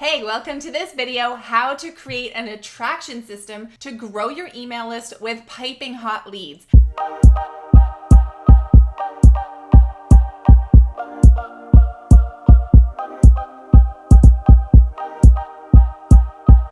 Hey, welcome to this video, how to create an attraction system to grow your email list with piping hot leads.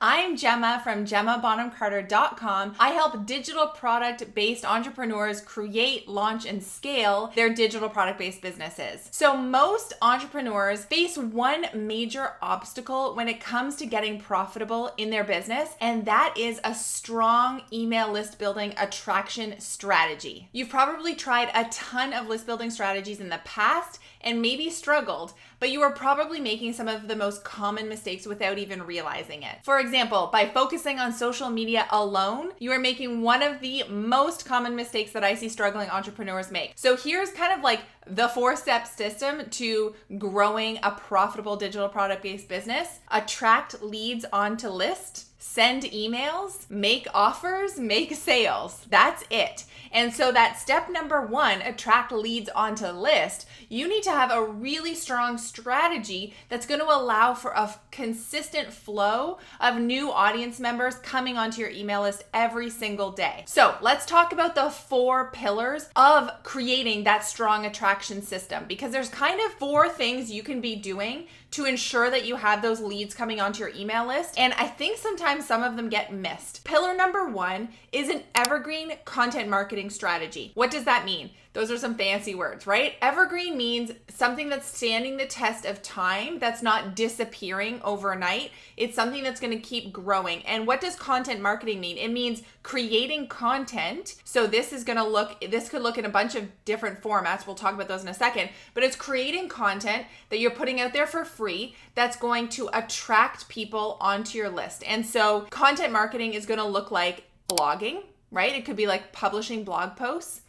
I'm Gemma from Bonham-Carter.com. I help digital product-based entrepreneurs create, launch, and scale their digital product-based businesses. So most entrepreneurs face one major obstacle when it comes to getting profitable in their business, and that is a strong email list building attraction strategy. You've probably tried a ton of list building strategies in the past and maybe struggled, but you are probably making some of the most common mistakes without even realizing it. For example, by focusing on social media alone, you are making one of the most common mistakes that I see struggling entrepreneurs make. So here's kind of like the 4-step system to growing a profitable digital product-based business. Attract leads onto list, send emails, make offers, make sales. That's it. And so that step number 1, attract leads onto list, you need to have a really strong strategy that's going to allow for a consistent flow of new audience members coming onto your email list every single day. So let's talk about the 4 pillars of creating that strong attraction system, because there's kind of 4 things you can be doing to ensure that you have those leads coming onto your email list. And I think sometimes some of them get missed. Pillar number 1 is an evergreen content marketing strategy. What does that mean? Those are some fancy words, right? Evergreen means something that's standing the test of time, that's not disappearing overnight. It's something that's going to keep growing. And what does content marketing mean? It means creating content. So this could look in a bunch of different formats. We'll talk about those in a second, but it's creating content that you're putting out there for free that's going to attract people onto your list. And so content marketing is going to look like blogging, right? It could be like publishing blog posts.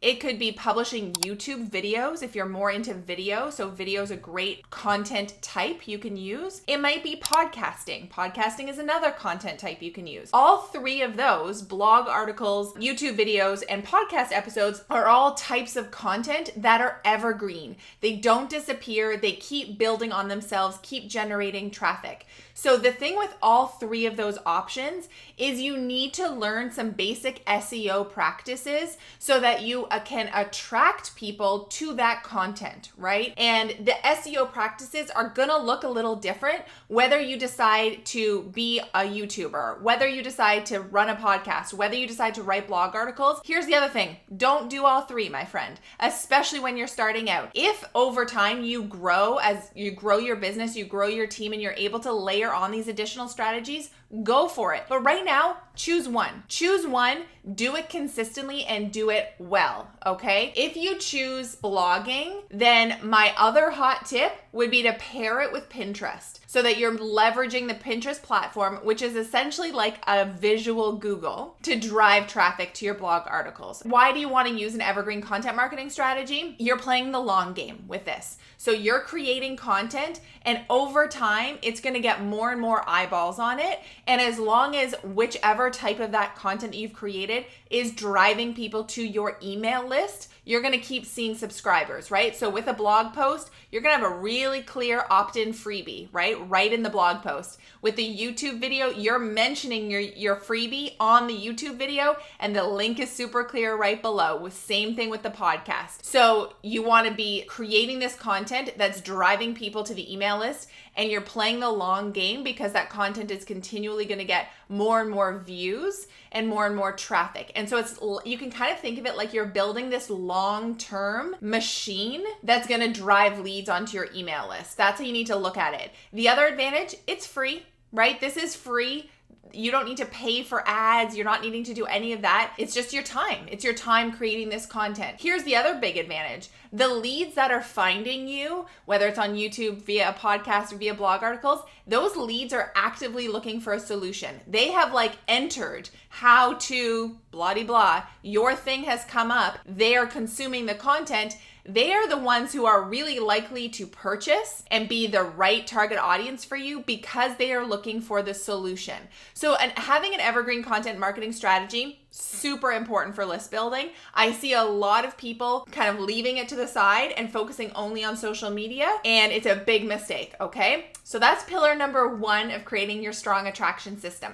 It could be publishing YouTube videos if you're more into video. So video is a great content type you can use. It might be podcasting. Podcasting is another content type you can use. All 3 of those, blog articles, YouTube videos, and podcast episodes, are all types of content that are evergreen. They don't disappear. They keep building on themselves, keep generating traffic. So the thing with all 3 of those options is you need to learn some basic SEO practices so that you can attract people to that content, right? And the SEO practices are gonna look a little different whether you decide to be a YouTuber, whether you decide to run a podcast, whether you decide to write blog articles. Here's the other thing. Don't do all 3, my friend, especially when you're starting out. If over time you grow, as you grow your business, you grow your team, and you're able to layer on these additional strategies, go for it. But right now, choose one. Choose one, do it consistently, and do it well, okay? If you choose blogging, then my other hot tip would be to pair it with Pinterest so that you're leveraging the Pinterest platform, which is essentially like a visual Google, to drive traffic to your blog articles. Why do you want to use an evergreen content marketing strategy? You're playing the long game with this. So you're creating content, and over time, it's going to get more and more eyeballs on it. And as long as whichever type of that content that you've created is driving people to your email list, you're going to keep seeing subscribers, right? So with a blog post, you're going to have a really clear opt-in freebie, right in the blog post. With the YouTube video, you're mentioning your freebie on the YouTube video, and the link is super clear right below. Same thing with the podcast. So you want to be creating this content that's driving people to the email list, and you're playing the long game because that content is continually going to get more and more views and more traffic. And so you can kind of think of it like you're building this long-term machine that's going to drive leads onto your email list. That's how you need to look at it. The other advantage, it's free, right? This is free. You don't need to pay for ads. You're not needing to do any of that. It's just your time. It's your time creating this content. Here's the other big advantage. The leads that are finding you, whether it's on YouTube, via a podcast, or via blog articles, those leads are actively looking for a solution. They have entered how to blah de blah. Your thing has come up. They are consuming the content. They are the ones who are really likely to purchase and be the right target audience for you because they are looking for the solution. So having an evergreen content marketing strategy, super important for list building. I see a lot of people kind of leaving it to the side and focusing only on social media, and it's a big mistake, okay? So that's pillar number 1 of creating your strong attraction system.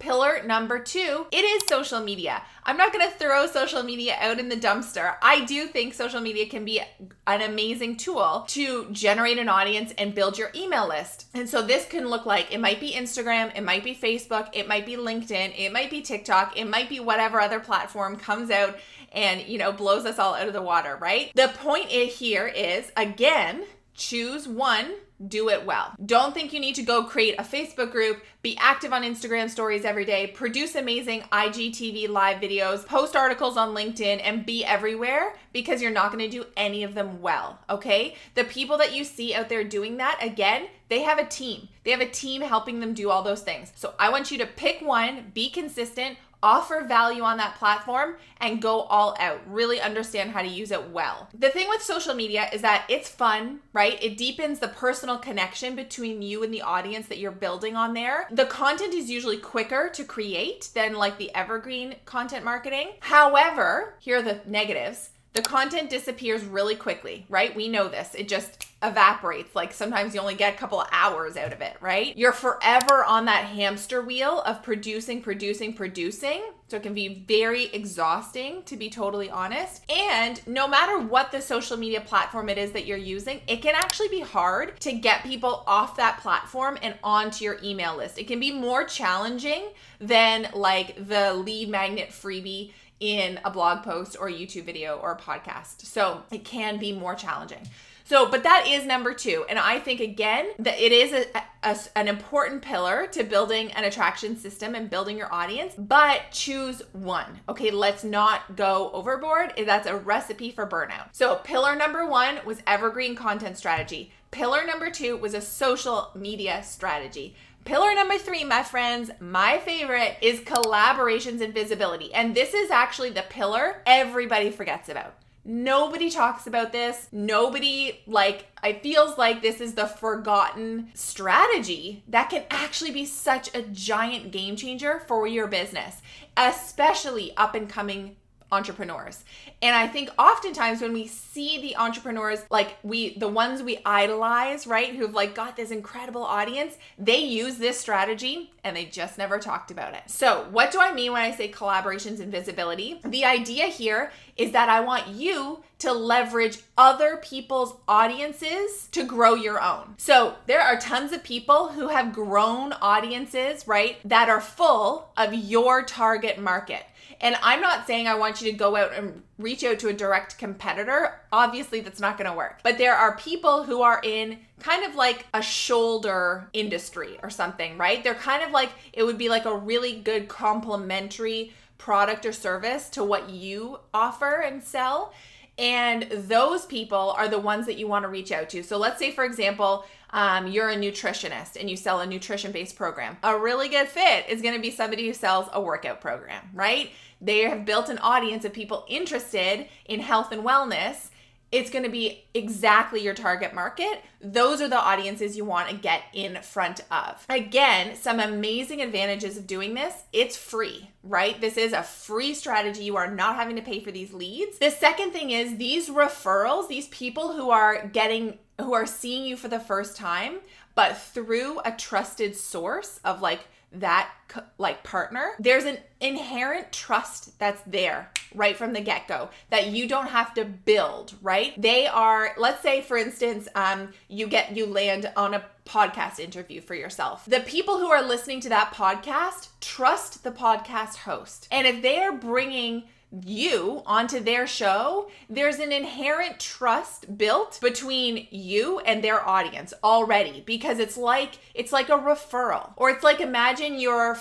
Pillar number 2, it is social media. I'm not going to throw social media out in the dumpster. I do think social media can be an amazing tool to generate an audience and build your email list. And so this can look like, it might be Instagram, it might be Facebook, it might be LinkedIn, it might be TikTok, it might be whatever other platform comes out and, blows us all out of the water, right? The point here is, again, choose one, do it well. Don't think you need to go create a Facebook group, be active on Instagram stories every day, produce amazing IGTV live videos, post articles on LinkedIn, and be everywhere, because you're not going to do any of them well, okay? The people that you see out there doing that, again, they have a team. They have a team helping them do all those things. So I want you to pick one, be consistent, offer value on that platform, and go all out. Really understand how to use it well. The thing with social media is that it's fun, right? It deepens the personal connection between you and the audience that you're building on there. The content is usually quicker to create than like the evergreen content marketing. However, here are the negatives. The content disappears really quickly, right? We know this. It just evaporates. Like sometimes you only get a couple of hours out of it, right? You're forever on that hamster wheel of producing. So it can be very exhausting, to be totally honest. And no matter what the social media platform it is that you're using, it can actually be hard to get people off that platform and onto your email list. It can be more challenging than like the lead magnet freebie in a blog post or a YouTube video or a podcast. So it can be more challenging. But that is number 2. And I think, again, that it is an important pillar to building an attraction system and building your audience, but choose one. Okay, let's not go overboard. That's a recipe for burnout. So pillar number 1 was evergreen content strategy. Pillar number 2 was a social media strategy. Pillar number 3, my friends, my favorite, is collaborations and visibility. And this is actually the pillar everybody forgets about. Nobody talks about this. It feels like this is the forgotten strategy that can actually be such a giant game changer for your business, especially up and coming entrepreneurs. And I think oftentimes when we see the entrepreneurs, the ones we idolize, right, who've got this incredible audience, they use this strategy and they just never talked about it. So what do I mean when I say collaborations and visibility? The idea here is that I want you to leverage other people's audiences to grow your own. So there are tons of people who have grown audiences, right, that are full of your target market. And I'm not saying I want you to go out and reach out to a direct competitor. Obviously, that's not going to work. But there are people who are in kind of like a shoulder industry or something, right? They're kind of like, it would be like a really good complementary product or service to what you offer and sell. And those people are the ones that you want to reach out to. So let's say, for example, you're a nutritionist and you sell a nutrition-based program. A really good fit is going to be somebody who sells a workout program, right? They have built an audience of people interested in health and wellness. It's going to be exactly your target market. Those are the audiences you want to get in front of. Again, some amazing advantages of doing this. It's free, right? This is a free strategy. You are not having to pay for these leads. The second thing is these referrals, these people who are seeing you for the first time, but through a trusted source of that partner, there's an inherent trust that's there right from the get-go that you don't have to build, right? They are, let's say for instance, you land on a podcast interview for yourself. The people who are listening to that podcast trust the podcast host. And if they are bringing you onto their show, there's an inherent trust built between you and their audience already, because it's like a referral. Or it's like, imagine you're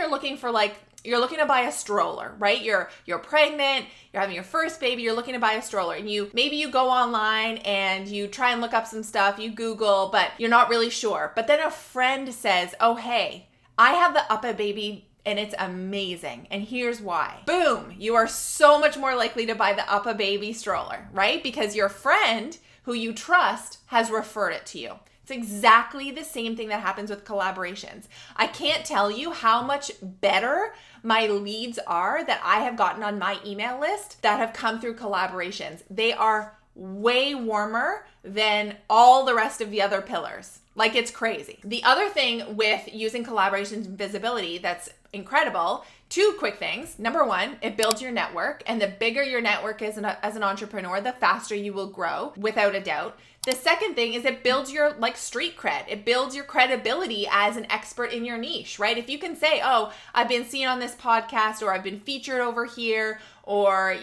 looking to buy a stroller, right? You're pregnant, you're having your first baby, you're looking to buy a stroller, and maybe you go online and you try and look up some stuff, you Google, but you're not really sure. But then a friend says, "Oh, hey, I have the Uppa Baby and it's amazing. And here's why." Boom, you are so much more likely to buy the Uppa Baby stroller, right? Because your friend who you trust has referred it to you. It's exactly the same thing that happens with collaborations. I can't tell you how much better my leads are that I have gotten on my email list that have come through collaborations. They are way warmer than all the rest of the other pillars. Like, it's crazy. The other thing with using collaborations and visibility that's incredible, two quick things. Number one, it builds your network. And the bigger your network is as an entrepreneur, the faster you will grow, without a doubt. The second thing is it builds your street cred. It builds your credibility as an expert in your niche, right? If you can say, oh, I've been seen on this podcast, or I've been featured over here, or,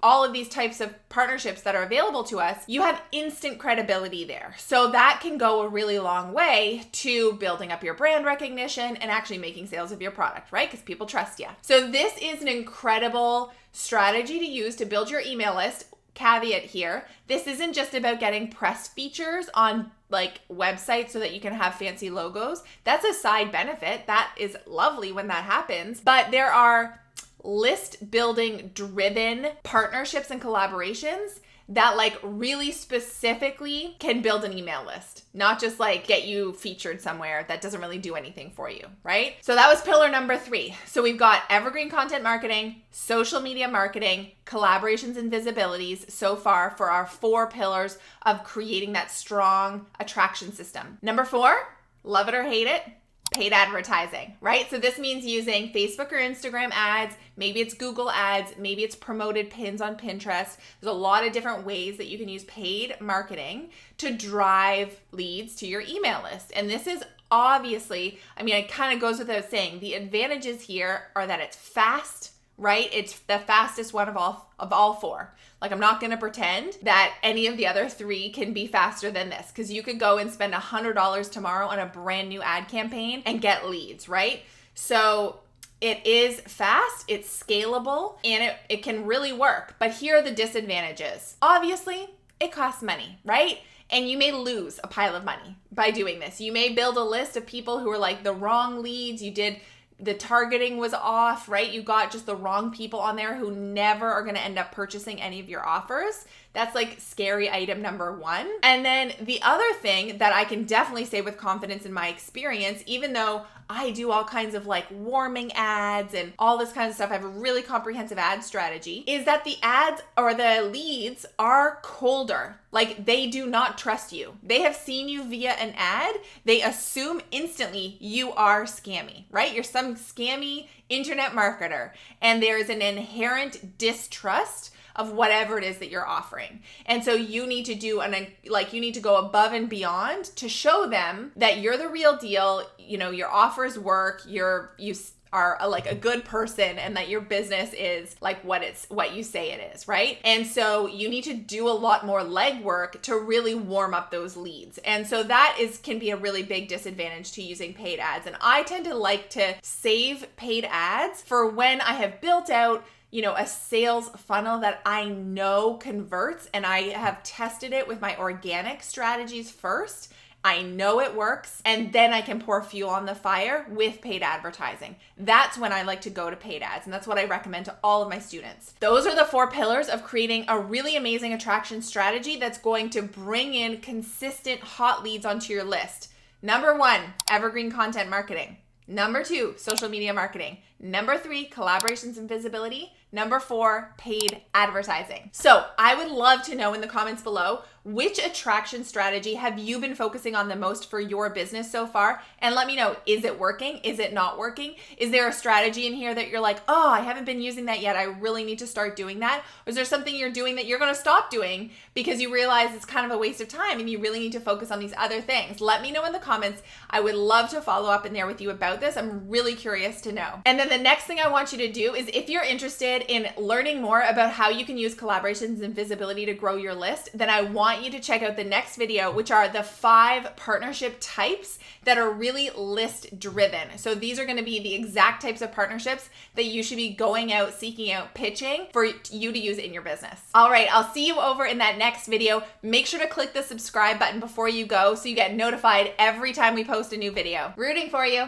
all of these types of partnerships that are available to us, you have instant credibility there. So that can go a really long way to building up your brand recognition and actually making sales of your product, right? Because people trust you. So this is an incredible strategy to use to build your email list. Caveat here, this isn't just about getting press features on websites so that you can have fancy logos. That's a side benefit. That is lovely when that happens. But there are list building driven partnerships and collaborations that really specifically can build an email list, not just get you featured somewhere that doesn't really do anything for you, right? So that was pillar number 3. So we've got evergreen content marketing, social media marketing, collaborations and visibilities so far for our 4 pillars of creating that strong attraction system. Number 4, love it or hate it, paid advertising, right? So this means using Facebook or Instagram ads, maybe it's Google ads, maybe it's promoted pins on Pinterest. There's a lot of different ways that you can use paid marketing to drive leads to your email list. And this is obviously, it kind of goes without saying, the advantages here are that it's fast, right? It's the fastest one of all 4. I'm not going to pretend that any of the other 3 can be faster than this, because you could go and spend $100 tomorrow on a brand new ad campaign and get leads, right? So it is fast, it's scalable, and it can really work. But here are the disadvantages. Obviously, it costs money, right? And you may lose a pile of money by doing this. You may build a list of people who are the wrong leads. The targeting was off, right? You got just the wrong people on there who never are going to end up purchasing any of your offers. That's scary item number 1. And then the other thing that I can definitely say with confidence in my experience, even though I do all kinds of warming ads and all this kind of stuff, I have a really comprehensive ad strategy, is that the ads or the leads are colder. They do not trust you. They have seen you via an ad. They assume instantly you are scammy, right? You're some scammy internet marketer, and there is an inherent distrust of whatever it is that you're offering. And so you need to you need to go above and beyond to show them that you're the real deal, your offers work, you are a good person, and that your business is what you say it is, right? And so you need to do a lot more legwork to really warm up those leads. And so that can be a really big disadvantage to using paid ads. And I tend to like to save paid ads for when I have built out a sales funnel that I know converts, and I have tested it with my organic strategies first. I know it works, and then I can pour fuel on the fire with paid advertising. That's when I like to go to paid ads, and that's what I recommend to all of my students. Those are the 4 pillars of creating a really amazing attraction strategy that's going to bring in consistent hot leads onto your list. Number 1, evergreen content marketing. Number 2, social media marketing. Number 3, collaborations and visibility. Number 4, paid advertising. So I would love to know in the comments below, which attraction strategy have you been focusing on the most for your business so far? And let me know, is it working? Is it not working? Is there a strategy in here that you're oh, I haven't been using that yet. I really need to start doing that. Or is there something you're doing that you're going to stop doing because you realize it's kind of a waste of time and you really need to focus on these other things? Let me know in the comments. I would love to follow up in there with you about this. I'm really curious to know. And then the next thing I want you to do is, if you're interested in learning more about how you can use collaborations and visibility to grow your list, then I want you to check out the next video, which are the 5 partnership types that are really list driven. So these are going to be the exact types of partnerships that you should be going out, seeking out, pitching for you to use in your business. All right, I'll see you over in that next video. Make sure to click the subscribe button before you go so you get notified every time we post a new video. Rooting for you.